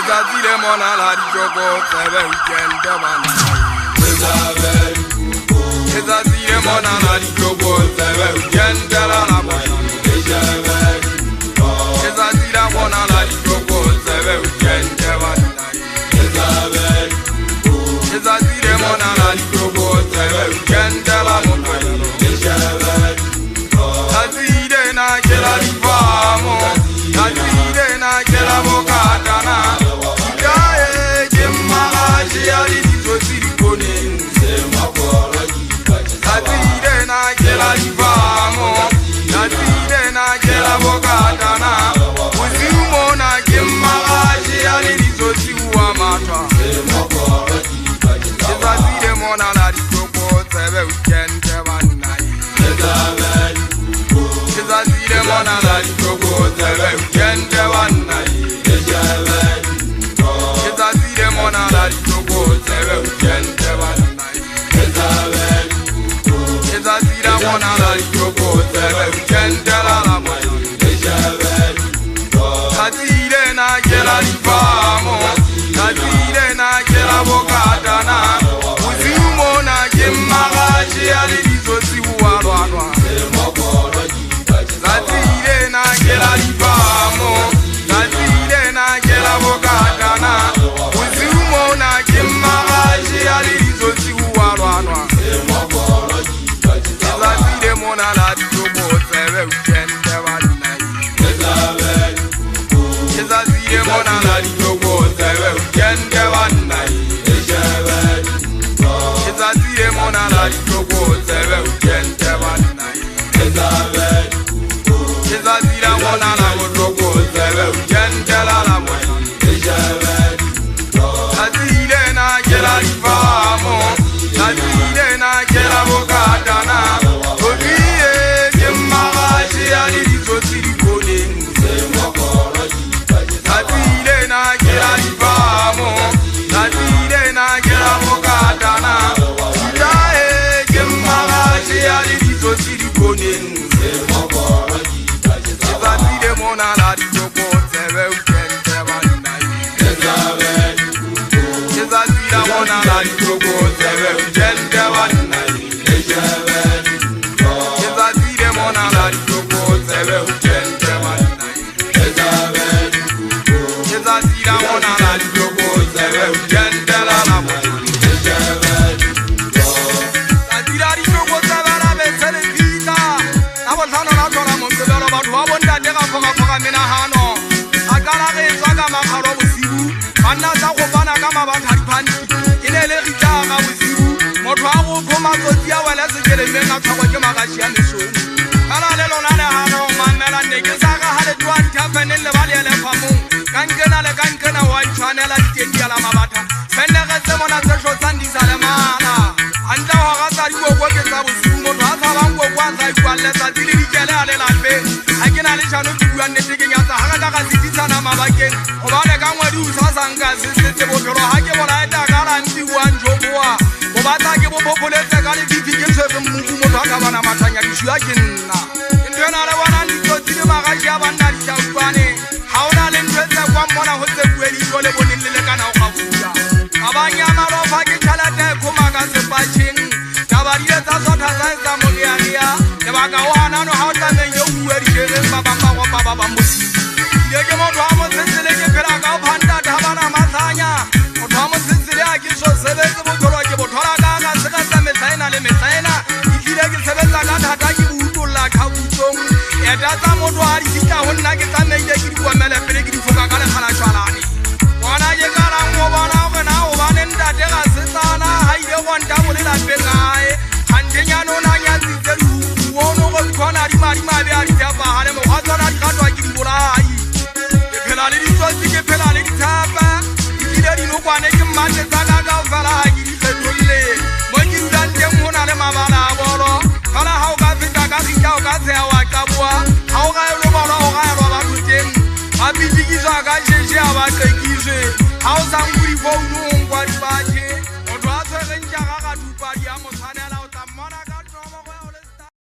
Ezazile mona la dijoko sebe weekend bana. Ezazile mona la dijoko sebe weekend la bana. Ezazile mona la dijoko sebe weekend bana. Ezazile mona la dijoko sebe weekend la bana. Azide na kela rifamo, azide na kela bokatana. Ikae jemma ajali dizosiri kone. Azide na kela rifamo, azide na kela bokatana. Uziumo na jemma ajali dizosiri uamata. Ezazide mona la dijoko sebe weekend bana. Ezazile mona la dijoko sebe weekend bana. Ezazile mona la dijoko sebe weekend bana. Ezazile mona la dijoko sebe weekend la bana. Azile na kela rifamo, azile na kela bokatana. Uziumo na jemma ajali dizosi ualwa. Azile na kela rifamo, azile na kela bokatana. Uziumo na jemma ajali dizosi ualwa. Ezazile mona la dijoko sebe weekend bana. Ezazile mona la dijoko sebe weekend bana. Ezazile mona la dijoko sebe weekend bana. Ezazile mona la dijoko sebe weekend la bana. Azile na kela rifamo, azile na kela bokatana. Obiye jemma ajali dizosiri kone. Azile na kela rifamo, azile na kela bokatana. Ikae jemma ajali dizosiri kone. Ezazile mona la dijoko sebe weekend bana. Ezazile mona la dijoko sebe weekend bana. Ezazile mona la dijoko sebe weekend bana. Ezazile mona la dijoko sebe weekend la bana. Azile dijoko sebe la besele vita. Abotano la tola monsebelo batho ba bonda tega foka mena hano. Akala re tsaka makgaro bosibu. Banna sa go bana ka mabaka diphani. Inele ritanga bosibu. Motho a go phoma tsotsi ya wela se kele menga tshwa ke magashi ya mesong. Kala le lona le hano mamela ne ke sa ga hale twa nthafaneng le bale le famong. Kankena wa tshwanela ditendi ya la mabata. Benne ge se mona tse shotsandisa le mana. Anta wa ga sa digo ke tsa bosibu. Motho a sa bang go kwa sa ikwalle sa dile dikele a le lape. Ha ke na le tshano ke bua nnete ke nyatsa ha ga sititsana mabakeng. Go bane ka ngwadi u sa sanga se se botoro ha ke bona eta ka la ntsi wa njoboa. Go batla ke bo popoletse ka le bibi ke tshwere mmuku motho a ka bana matanya ke shua ke nna. Ntwana le bona nditsotsi le magashi a banna di tshwane. Ha ona le ntwetsa kwa mona ho tse buedi go le boneng le kana o ga bua. Abanya marofa ke tšhelete khoma ka sepatšheng. Tabarile tsa sotha tsa moriaria. Le baka o hanano ha o tlameng yo bua dišereng ba bang ba go ba ba mosi. Ile ke motho a motsetsele ke phela ka o phanta thabana matlanya. Motho a motsetsele a ke so sebetse botlholo ke bothola ka ga seka tsa metsaena le metsaena. Ile ke sebetsa ka thata ke butolla khabutsong. Eta tsa motho a di fita ho nna ke tsamaile ke di kwamele pele ke di foka ka le khala tshwalane. Bona je kana ngo bona go na o ba le ntate ga setsana ha ile go nta bo le la pengae. Hantenyano na nyatsitse lu ono go khona di mari mabe a di tapa ha le mo ga tsana di gatwa ke di bolai. Ke phela le di tsotsi ke phela le di thapa. Ke ile di no kwane ke mmate tsa ka fala ha